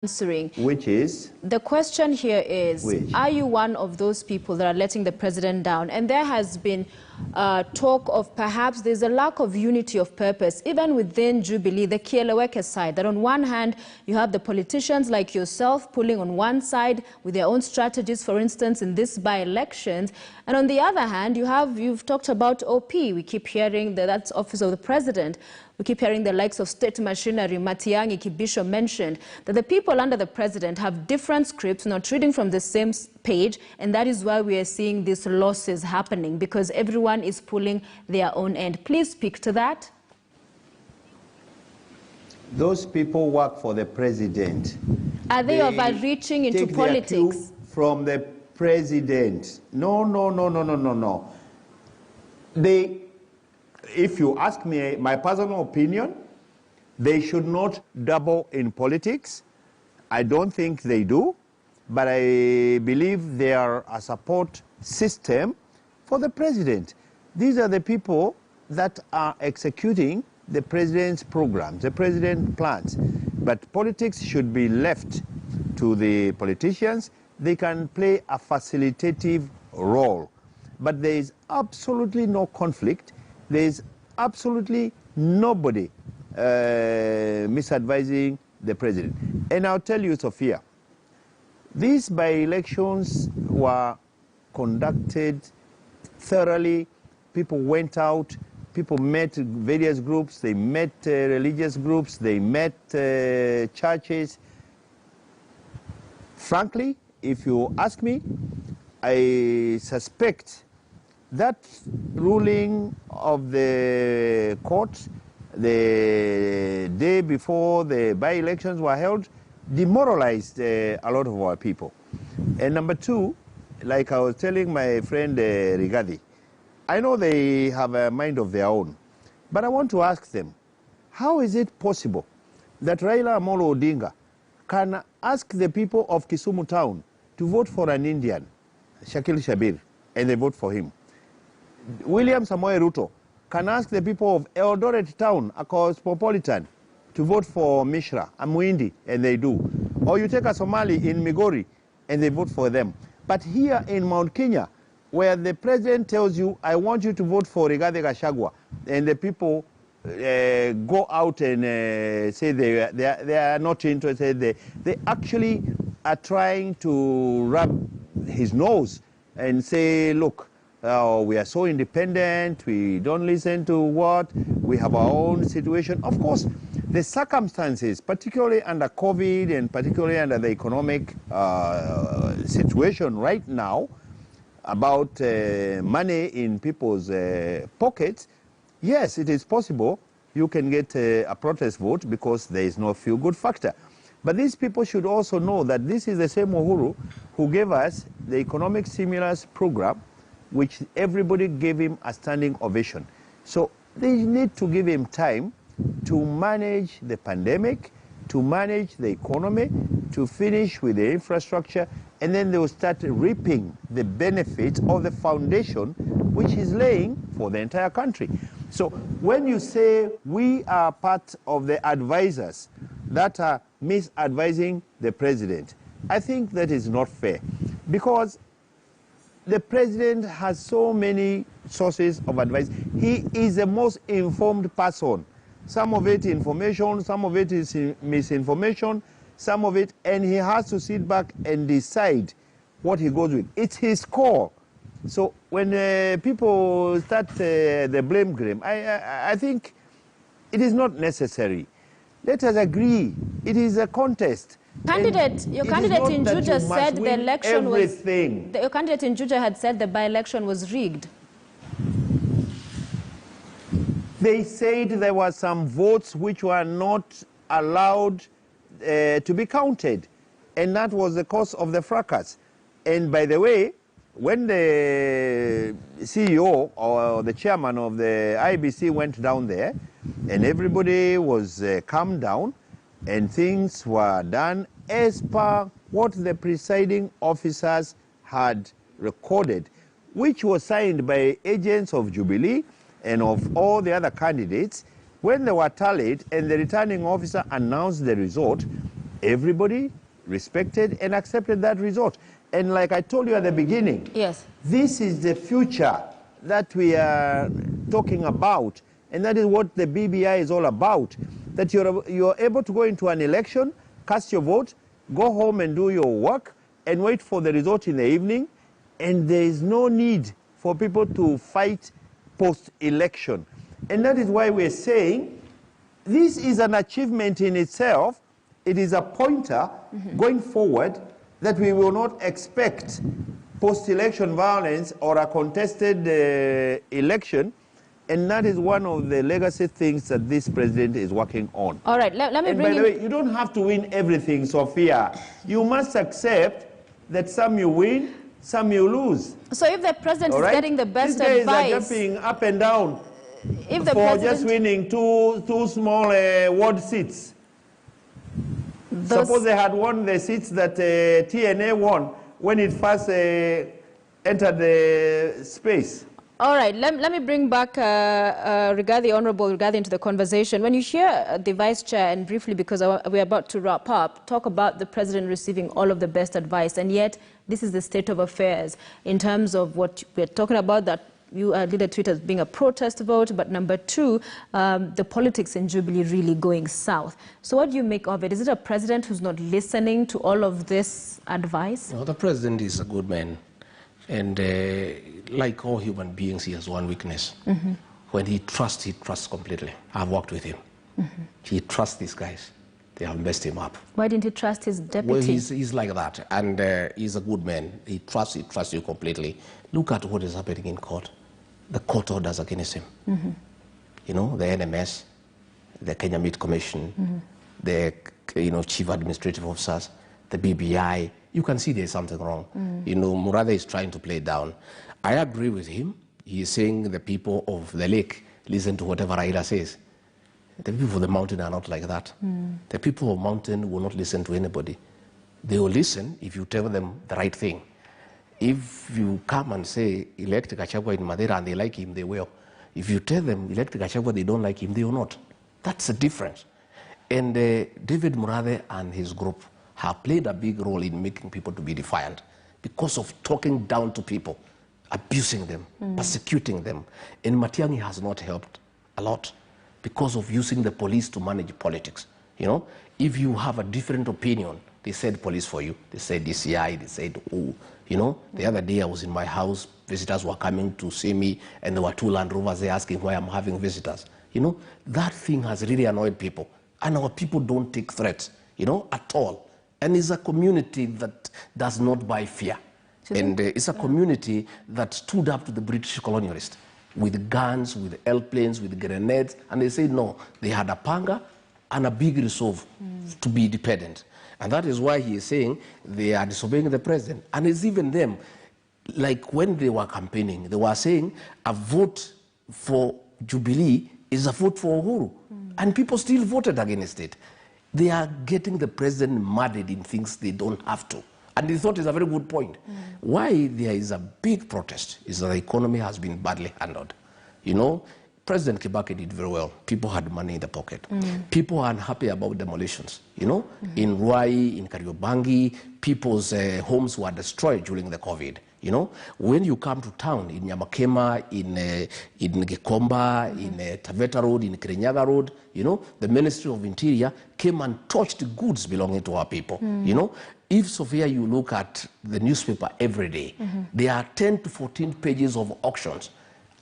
answering. Which is? The question here is, which? Are you one of those people that are letting the president down? And there has been talk of perhaps there's a lack of unity of purpose, even within Jubilee, the Kieleweke side, that on one hand, you have the politicians like yourself pulling on one side with their own strategies, for instance, in this by-elections. And on the other hand, you've talked about OP. We keep hearing that's Office of the President. We keep hearing the likes of state machinery, Matiang'i, Kibisho mentioned, that the people under the president have different scripts, not reading from the same page, and that is why we are seeing these losses happening, because everyone is pulling their own end. Please speak to that. Those people work for the president. Are they overreaching into politics? Their cue from the president. No. If you ask me my personal opinion, they should not dabble in politics. I don't think they do, but I believe they are a support system for the president. These are the people that are executing the president's programs, the president's plans. But politics should be left to the politicians. They can play a facilitative role. But there is absolutely no conflict. There is absolutely nobody misadvising the president. And I'll tell you, Sophia, these by-elections were conducted thoroughly. People went out, people met various groups, they met religious groups, they met churches. Frankly, if you ask me, I suspect that ruling of the court the day before the by-elections were held demoralized a lot of our people. And number two, like I was telling my friend Rigathi, I know they have a mind of their own, but I want to ask them, how is it possible that Raila Amolo Odinga can ask the people of Kisumu town to vote for an Indian, Shakil Shabir, and they vote for him? William Samoei Ruto can ask the people of Eldoret town, a cosmopolitan, to vote for Mishra, a Muindi, and they do. Or you take a Somali in Migori, and they vote for them. But here in Mount Kenya, where the president tells you, I want you to vote for Rigathi Gachagua, and the people go out and say they are not interested, they actually are trying to rub his nose and say, look, we are so independent, we don't listen to what, we have our own situation. Of course, the circumstances, particularly under COVID and particularly under the economic situation right now, about money in people's pockets, yes, it is possible you can get a protest vote because there is no feel-good factor. But these people should also know that this is the same Uhuru who gave us the economic stimulus program, which everybody gave him a standing ovation. So they need to give him time to manage the pandemic, to manage the economy, to finish with the infrastructure, and then they will start reaping the benefits of the foundation which is laying for the entire country. So when you say we are part of the advisors that are misadvising the president, I think that is not fair, because the president has so many sources of advice. He is the most informed person. Some of it information, some of it is misinformation, some of it, and he has to sit back and decide what he goes with. It's his call. So when people start the blame game, I think it is not necessary. Let us agree. It is a contest. Your candidate in Juja said the election was... Your candidate in Juja had said the by-election was rigged. They said there were some votes which were not allowed to be counted, and that was the cause of the fracas. And by the way, when the CEO or the chairman of the IBC went down there, and everybody was calmed down, and things were done as per what the presiding officers had recorded, which was signed by agents of Jubilee and of all the other candidates. When they were tallied and the returning officer announced the result, everybody respected and accepted that result. And like I told you at the beginning, yes, this is the future that we are talking about, and that is what the BBI is all about, that you're able to go into an election, cast your vote, go home and do your work, and wait for the result in the evening, and there is no need for people to fight post-election. And that is why we're saying this is an achievement in itself. It is a pointer going forward that we will not expect post-election violence or a contested election. And that is one of the legacy things that this president is working on. All right, let me and bring by the way, you don't have to win everything, Sophia. You must accept that some you win, some you lose. So if the president is getting the best advice... These guys advice... are jumping up and down if the for president... just winning two small ward seats. Suppose they had won the seats that TNA won when it first entered the space. All right, let me bring back the Honourable Rigathi into the conversation. When you hear the Vice Chair, and briefly because we're about to wrap up, talk about the President receiving all of the best advice, and yet this is the state of affairs in terms of what we're talking about, that you did a tweet as being a protest vote, but number two, the politics in Jubilee really going south. So what do you make of it? Is it a president who's not listening to all of this advice? No, the president is a good man. And like all human beings, he has one weakness. When he trusts completely. I've worked with him. He trusts these guys. They have messed him up. Why didn't he trust his deputy? Well, he's like that. And he's a good man. He trusts you completely. Look at what is happening in court. The court orders against him. You know, the NMS, the Kenya Meat Commission, the chief administrative officers, the BBI. You can see there's something wrong. You know, Murathe is trying to play it down. I agree with him. He is saying the people of the lake listen to whatever Raila says. The people of the mountain are not like that. The people of mountain will not listen to anybody. They will listen if you tell them the right thing. If you come and say, elect Gachagua in Madeira and they like him, they will. If you tell them, elect Gachagua, they don't like him, they will not. That's the difference. And David Murathe and his group have played a big role in making people to be defiant because of talking down to people, abusing them, persecuting them. And Matiang'i has not helped a lot because of using the police to manage politics. You know, if you have a different opinion, they said police for you. They said DCI, they said, oh, you know, the other day I was in my house, visitors were coming to see me, and there were 2 Land Rovers there asking why I'm having visitors. You know, that thing has really annoyed people. And our people don't take threats, you know, at all. And it's a community that does not buy fear. And it's a community that stood up to the British colonialists with guns, with airplanes, with grenades, and they said no. They had a panga and a big resolve to be independent. And that is why he is saying they are disobeying the president. And it's even them, like when they were campaigning, they were saying a vote for Jubilee is a vote for Uhuru. And people still voted against it. They are getting the president muddied in things they don't have to. And they thought it's a very good point. Why there is a big protest is that the economy has been badly handled. You know, President Kibaki did very well. People had money in the pocket. People are unhappy about demolitions. You know, in Ruai, in Kariobangi, people's homes were destroyed during the COVID. You know, when you come to town, in Nyamakema, in Gikomba, in Taveta Road, in Kirinyaga Road, you know, the Ministry of Interior came and touched goods belonging to our people. You know, if, Sophia, you look at the newspaper every day, there are 10 to 14 pages of auctions.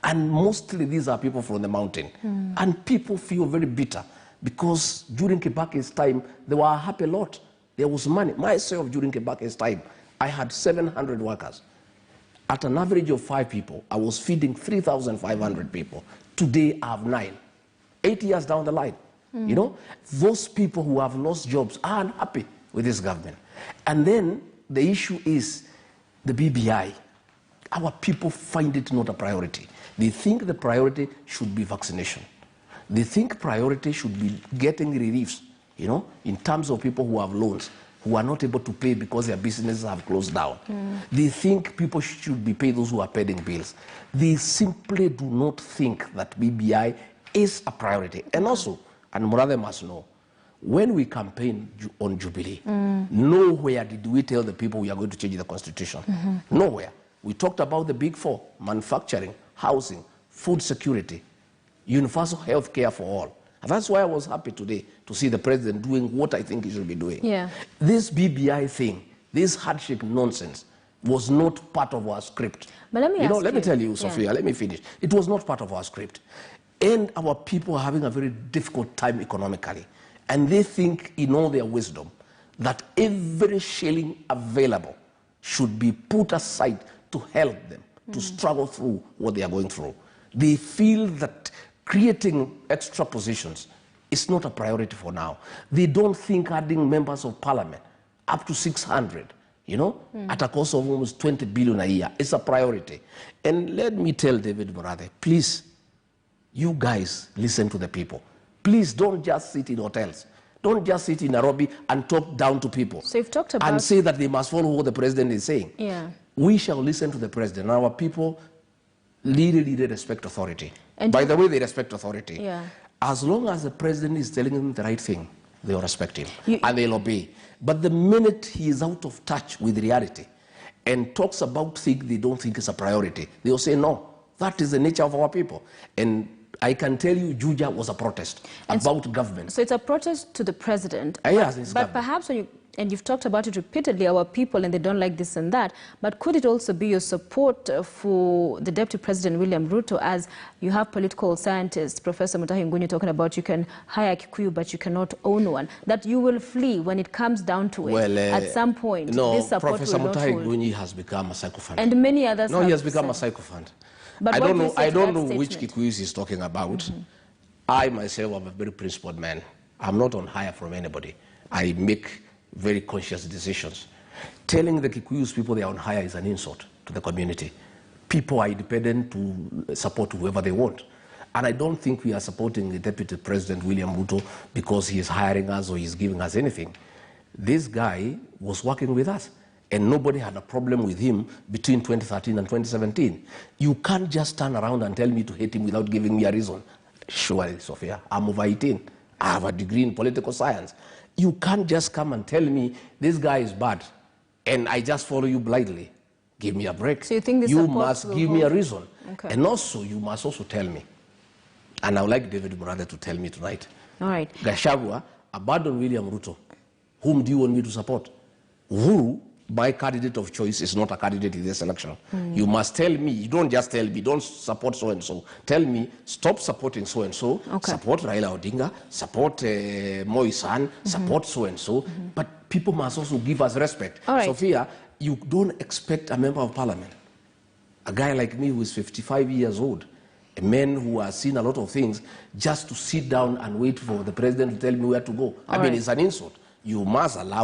And mostly these are people from the mountain. And people feel very bitter because during Kibaki's time, they were a happy lot. There was money. Myself, during Kibaki's time, I had 700 workers. At an average of 5 people, I was feeding 3,500 people. Today, I have 9. 8 years down the line. You know, those people who have lost jobs are unhappy with this government. And then the issue is the BBI. Our people find it not a priority. They think the priority should be vaccination. They think priority should be getting reliefs, you know, in terms of people who have loans, who are not able to pay because their businesses have closed down. They think people should be paid, those who are paying bills. They simply do not think that BBI is a priority. And also, and Murathe must know, When we campaigned on Jubilee, nowhere did we tell the people we are going to change the constitution. Nowhere. We talked about the big four: manufacturing, housing, food security, universal health care for all. And that's why I was happy today to see the president doing what I think he should be doing. Yeah. This BBI thing, this hardship nonsense, was not part of our script. But let me ask let me tell you, Sophia, let me finish. It was not part of our script. And our people are having a very difficult time economically. And they think, in all their wisdom, that every shilling available should be put aside to help them to struggle through what they are going through. They feel that creating extra positions is not a priority for now. They don't think adding members of parliament up to 600, at a cost of almost 20 billion a year is a priority. And let me tell David Morade, please, you guys listen to the people. Please don't just sit in hotels. Don't just sit in Nairobi and talk down to people. So you've talked about... And say that they must follow what the president is saying. Yeah. We shall listen to the president. Our people really respect authority. And by the way, they respect authority. Yeah. As long as the president is telling them the right thing, they'll respect him and they'll obey. But the minute he is out of touch with reality and talks about things they don't think is a priority, they'll say, no, that is the nature of our people. And I can tell you, Juja was a protest about government. So it's a protest to the president. Yes, but perhaps when you've talked about it repeatedly, our people, and they don't like this and that, but could it also be your support for the Deputy President William Ruto, as you have political scientist Professor Mutahi Ngunyi talking about you can hire Kikuyu but you cannot own one, that you will flee when it comes down to it at some point? No, this support Professor will Mutahi not Ngunyi has become a sycophant. And many others No, he has become a sycophant. But I don't know which Kikuyus he's talking about. I myself am a very principled man. I'm not on hire from anybody. I make very conscious decisions. Telling the Kikuyus people they are on hire is an insult to the community. People are independent to support whoever they want. And I don't think we are supporting the Deputy President William Ruto because he is hiring us or he's giving us anything. This guy was working with us, and nobody had a problem with him between 2013 and 2017. You can't just turn around and tell me to hate him without giving me a reason. Surely, Sophia, I'm over 18. I have a degree in political science. You can't just come and tell me this guy is bad and I just follow you blindly. Give me a break. So you think this you must give me a reason. Okay. And also, you must also tell me. And I would like David Morade to tell me tonight. All right. Gachagua, abandon William Ruto. Whom do you want me to support? Who, my candidate of choice, is not a candidate in this election. You must tell me. You don't just tell me, don't support so-and-so. Tell me, stop supporting so-and-so, support Raila Odinga, support Moi San, support so-and-so. But people must also give us respect. All right. Sophia, you don't expect a member of parliament, a guy like me who is 55 years old, a man who has seen a lot of things, just to sit down and wait for the president to tell me where to go. I mean, it's an insult. You must allow